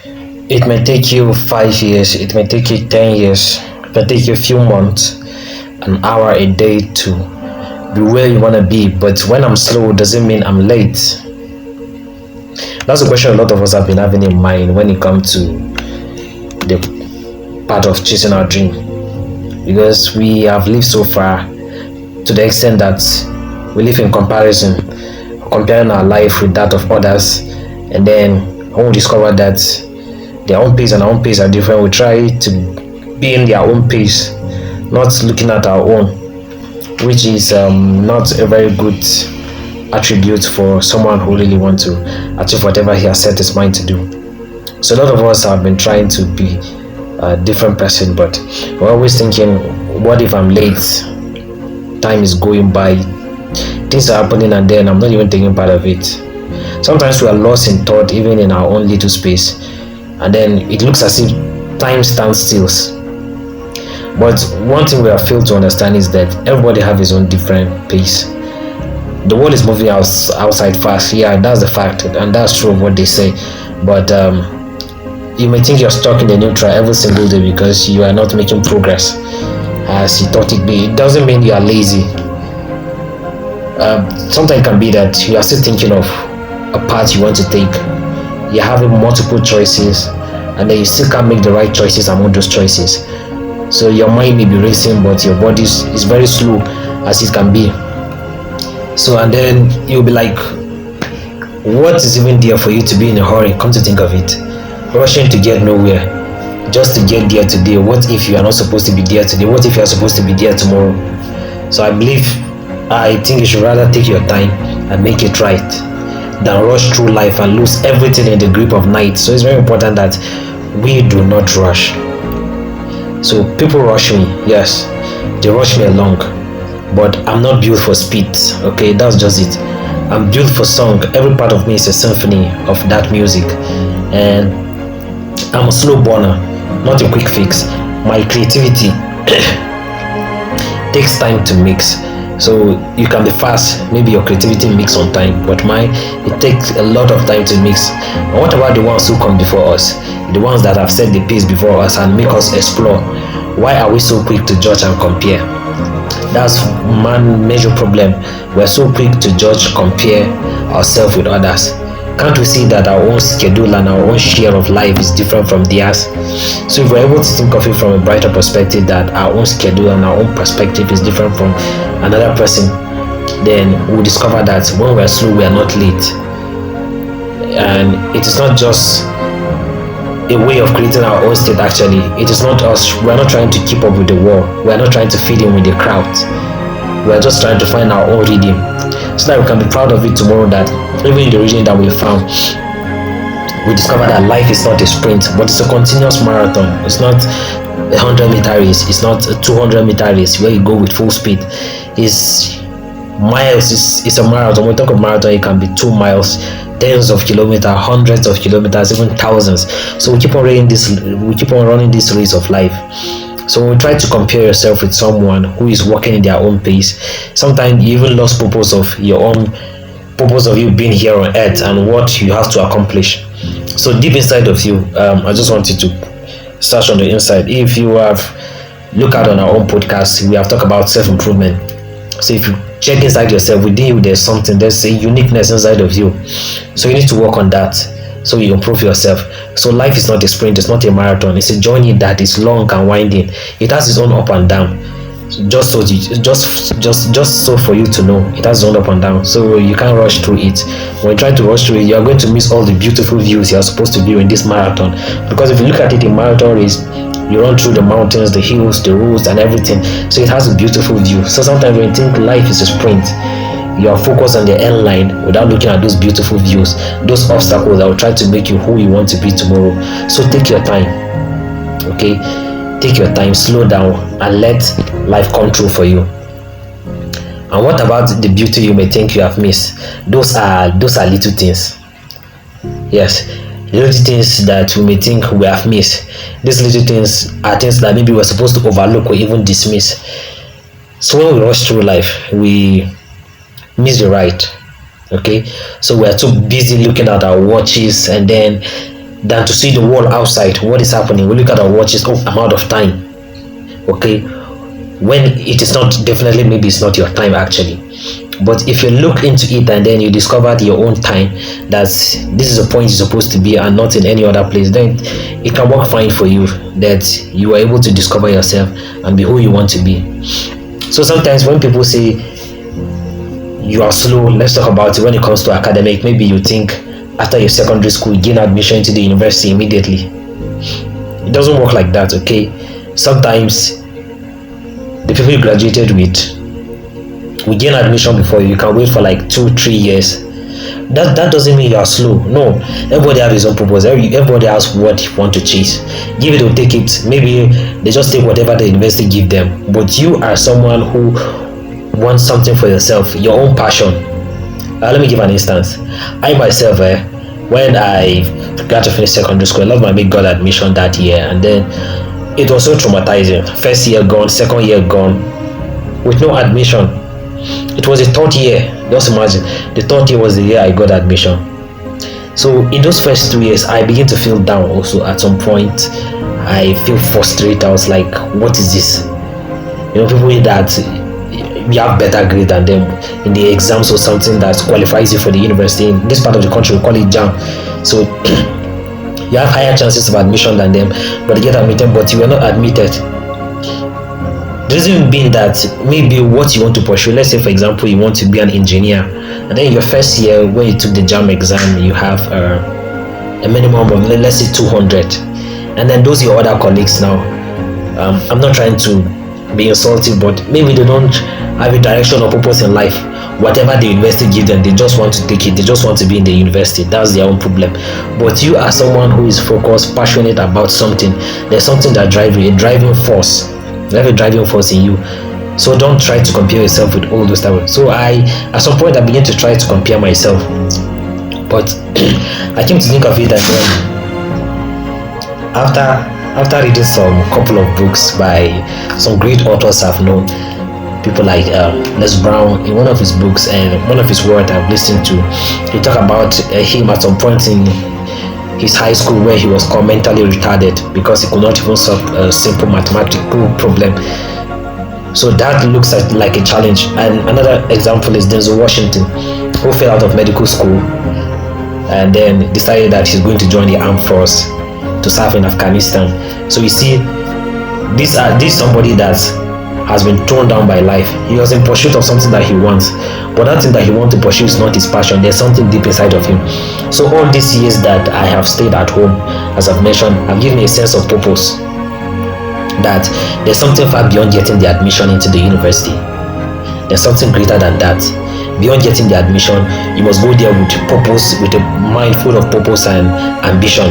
It may take you 5 years, it may take you 10 years, it may take you a few months, an hour a day to be where you want to be. But when I'm slow, doesn't mean I'm late. That's a question a lot of us have been having in mind when it comes to the part of chasing our dream. Because we have lived so far to the extent that we live in comparison, comparing our life with that of others, and then when we discover that their own pace and our own pace are different, we try to be in their own pace, not looking at our own, which is not a very good attribute for someone who really wants to achieve whatever he has set his mind to do. So a lot of us have been trying to be a different person, but we're always thinking, what if I'm late? Time is going by, things are happening, and then I'm not even taking part of it. Sometimes we are lost in thought, even in our own little space, and then it looks as if time stands still. But one thing we have failed to understand is that everybody have his own different pace. The world is moving outside fast. Yeah, that's the fact, and that's true of what they say. But you may think you're stuck in the neutral every single day because you are not making progress as you thought it be. It doesn't mean you are lazy. Sometimes it can be that you are still thinking of a path you want to take. You're having multiple choices, and then you still can't make the right choices among those choices. So your mind may be racing, but your body is very slow as it can be. So, and then you'll be like, what is even there for you to be in a hurry? Come to think of it, rushing to get nowhere, just to get there today. What if you are not supposed to be there today? What if you are supposed to be there tomorrow? So I think you should rather take your time and make it right than rush through life and lose everything in the grip of night. So it's very important that we do not rush. So people rush me, yes, they rush me along, but I'm not built for speed. Okay, that's just it. I'm built for song. Every part of me is a symphony of that music, and I'm a slow burner, not a quick fix. My creativity takes time to mix. So you can be fast, maybe your creativity mix on time, but mine, it takes a lot of time to mix. And what about the ones who come before us, the ones that have set the pace before us and make us explore? Why are we so quick to judge and compare? That's man major problem. We're so quick to judge, compare ourselves with others. Can't we see that our own schedule and our own share of life is different from theirs? So if we're able to think of it from a brighter perspective, that our own schedule and our own perspective is different from another person, then we'll discover that when we're slow, we are not late. And it is not just a way of creating our own state. Actually, it is not us. We're not trying to keep up with the world. We're not trying to fit in with the crowd. We're just trying to find our own rhythm, so that we can be proud of it tomorrow, that even in the region that we found, we discover that life is not a sprint, but it's a continuous marathon. It's not a 100-meter race, it's not a 200-meter race where you go with full speed. It's miles, it's a marathon. When we talk of marathon, it can be 2 miles, tens of kilometers, hundreds of kilometers, even thousands. So we keep on running this race of life. So when we try to compare yourself with someone who is walking in their own pace, sometimes you even lost purpose of your own purpose of you being here on earth and what you have to accomplish. So deep inside of you, I just wanted to start on the inside. If you have looked at on our own podcast, we have talked about self-improvement. So if you check inside yourself, within you there's something, there's a uniqueness inside of you. So you need to work on that, so you improve yourself. So life is not a sprint, it's not a marathon, it's a journey that is long and winding. It has its own up and down. Just so for you to know, it has its own up and down. So you can't rush through it. When you try to rush through it, you're going to miss all the beautiful views you're supposed to view in this marathon. Because if you look at it in marathon race, you run through the mountains, the hills, the roads, and everything. So it has a beautiful view. So sometimes when you think life is a sprint, you are focused on the end line without looking at those beautiful views, those obstacles that will try to make you who you want to be tomorrow. So take your time, okay? Take your time, slow down, and let life come true for you. And what about the beauty you may think you have missed? Those are little things. Yes, little things that we may think we have missed. These little things are things that maybe we're supposed to overlook or even dismiss. So when we rush through life, we miss the ride. Okay, so we are too busy looking at our watches, and then than to see the world outside. What is happening? We look at our watches. Oh, I'm out of time. Okay, when it is not, definitely maybe it's not your time actually. But if you look into it and then you discover your own time, that this is the point you're supposed to be and not in any other place, then it can work fine for you, that you are able to discover yourself and be who you want to be. So sometimes when people say you are slow, let's talk about it when it comes to academic. Maybe you think after your secondary school you gain admission to the university immediately. It doesn't work like that, okay? Sometimes the people you graduated with will gain admission before you. You can wait for like 2-3 years. That doesn't mean you are slow. No, everybody has his own purpose. Everybody has what he want to chase. Give it or take it. Maybe they just take whatever the university give them, but you are someone who wants something for yourself, your own passion. Let me give an instance. I myself, when I got to finish secondary school, a lot of my mate got admission that year, and then it was so traumatizing. First year gone, second year gone, with no admission. It was the third year. Just imagine, the third year was the year I got admission. So in those first 2 years, I began to feel down also. At some point, I feel frustrated. I was like, what is this? You know, people that we have better grade than them in the exams or something that qualifies you for the university. In this part of the country, we call it JAM. So you have higher chances of admission than them, but they get admitted, but you were not admitted. The reason being that maybe what you want to pursue, let's say for example you want to be an engineer, and then your first year when you took the JAM exam you have a minimum of, let's say, 200, and then those your other colleagues now, I'm not trying to be insulting, but maybe they don't have a direction or purpose in life. Whatever the university give them, they just want to take it. They just want to be in the university. That's their own problem. But you are someone who is focused, passionate about something. There's something that drives you, a driving force. You have a driving force in you. So don't try to compare yourself with all those stuff. So at some point I began to try to compare myself, but I came to think of it that after reading some couple of books by some great authors I've known, people like Les Brown, in one of his books and one of his words I've listened to, he talked about him at some point in his high school where he was called mentally retarded because he could not even solve a simple mathematical problem. So that looks like a challenge. And another example is Denzel Washington, who fell out of medical school and then decided that he's going to join the armed force to serve in Afghanistan. So you see, this is somebody that has been thrown down by life. He was in pursuit of something that he wants, but that thing that he wants to pursue is not his passion. There's something deep inside of him. So all these years that I have stayed at home, as I've mentioned, have given me a sense of purpose, that there's something far beyond getting the admission into the university. There's something greater than that. Beyond getting the admission, you must go there with purpose, with a mind full of purpose and ambition.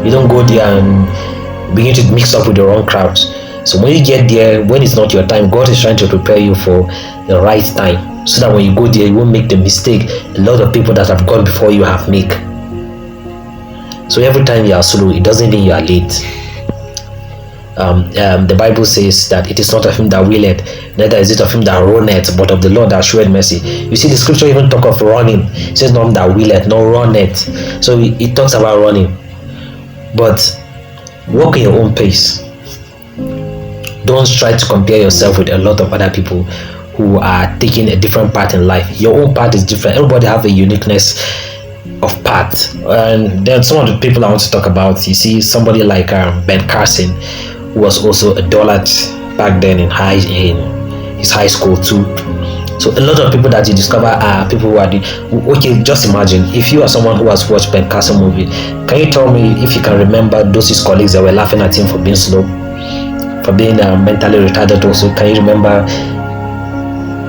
You don't go there and begin to mix up with the wrong crowds. So when you get there, when it's not your time, God is trying to prepare you for the right time, so that when you go there, you won't make the mistake a lot of people that have gone before you have made. So every time you are slow, it doesn't mean you are late. The Bible says that it is not of him that willeth, neither is it of him that runneth, but of the Lord that showeth mercy. You see, the scripture even talk of running. It says not that willeth, nor runneth. So it talks about running. But walk in your own pace. Don't try to compare yourself with a lot of other people who are taking a different path in life. Your own path is different. Everybody have a uniqueness of path. And then some of the people I want to talk about, you see somebody like Ben Carson, who was also a dollard back then in his high school too. So a lot of people that you discover are people who are okay. Just imagine if you are someone who has watched Ben Carson movie. Can you tell me if you can remember those his colleagues that were laughing at him for being slow, for being mentally retarded also? Can you remember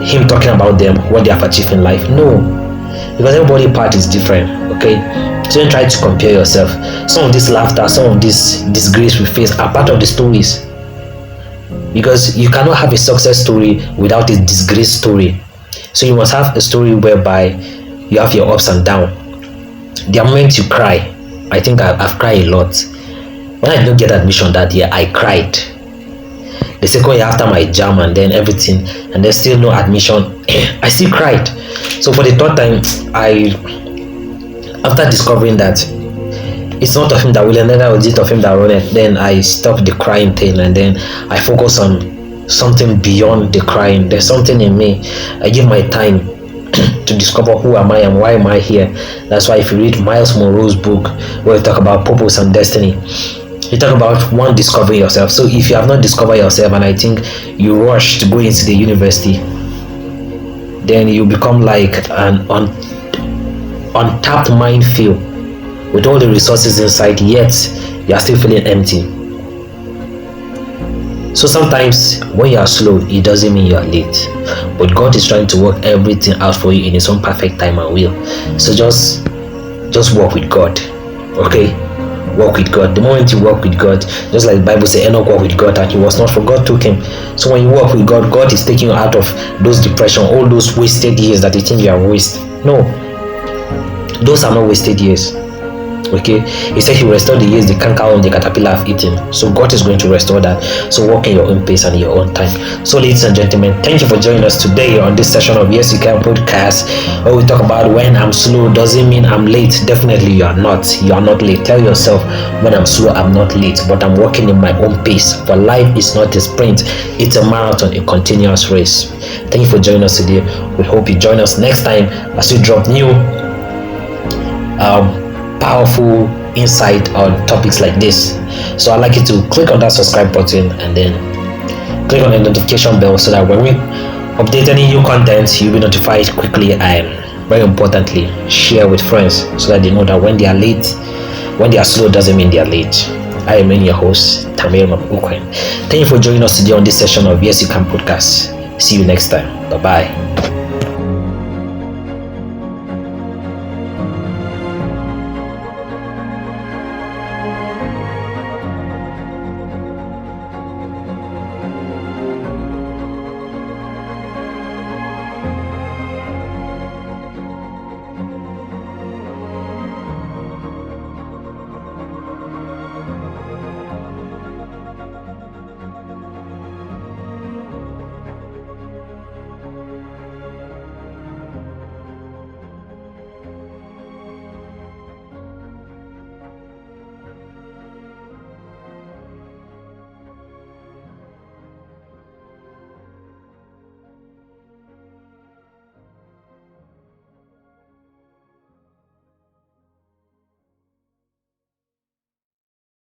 him talking about them, what they have achieved in life? No, because everybody's path is different. Okay, so don't try to compare yourself. Some of this laughter, some of this disgrace we face are part of the stories, because you cannot have a success story without a disgrace story. So you must have a story whereby you have your ups and downs. There are moments you cry. I think I've cried a lot. When I didn't get admission that year, I cried. The second year after my JAM and then everything, and there's still no admission, I still cried. So for the third time, after discovering that it's not of him that willeth, neither is it of him that runneth. Then I stop the crying thing, and then I focus on something beyond the crying. There's something in me. I give my time to discover who am I and why am I here. That's why if you read Miles Monroe's book, where we talk about purpose and destiny, you talk about one, discovering yourself. So if you have not discovered yourself, and I think you rush to go into the university, then you become like an untapped minefield with all the resources inside, yet you are still feeling empty. So sometimes when you are slow, it doesn't mean you are late, but God is trying to work everything out for you in his own perfect time and will. So just walk with God. Okay, walk with God. The moment you walk with God, just like the Bible says, Enoch walked with God and he was not, for God took him. So when you walk with God, God is taking you out of those depression, all those wasted years that you think you are wasted. No, those are not wasted years. Okay, he said he will restore the years the cankerworm, the caterpillar have eaten. So God is going to restore that. So walk in your own pace and your own time. So ladies and gentlemen, thank you for joining us today on this session of Yes You Can podcast, where we talk about when I'm slow doesn't mean I'm late. Definitely you are not late. Tell yourself, when I'm slow, I'm not late, but I'm walking in my own pace. For life is not a sprint, it's a marathon, a continuous race. Thank you for joining us today. We hope you join us next time as we drop new powerful insight on topics like this. So I'd like you to click on that subscribe button and then click on the notification bell, so that when we update any new content, you'll be notified quickly. And very importantly, share with friends so that they know that when they are late, when they are slow, doesn't mean they are late. I am your host, Tamir Mabukwen. Thank you for joining us today on this session of Yes You Can podcast. See you next time. Bye bye.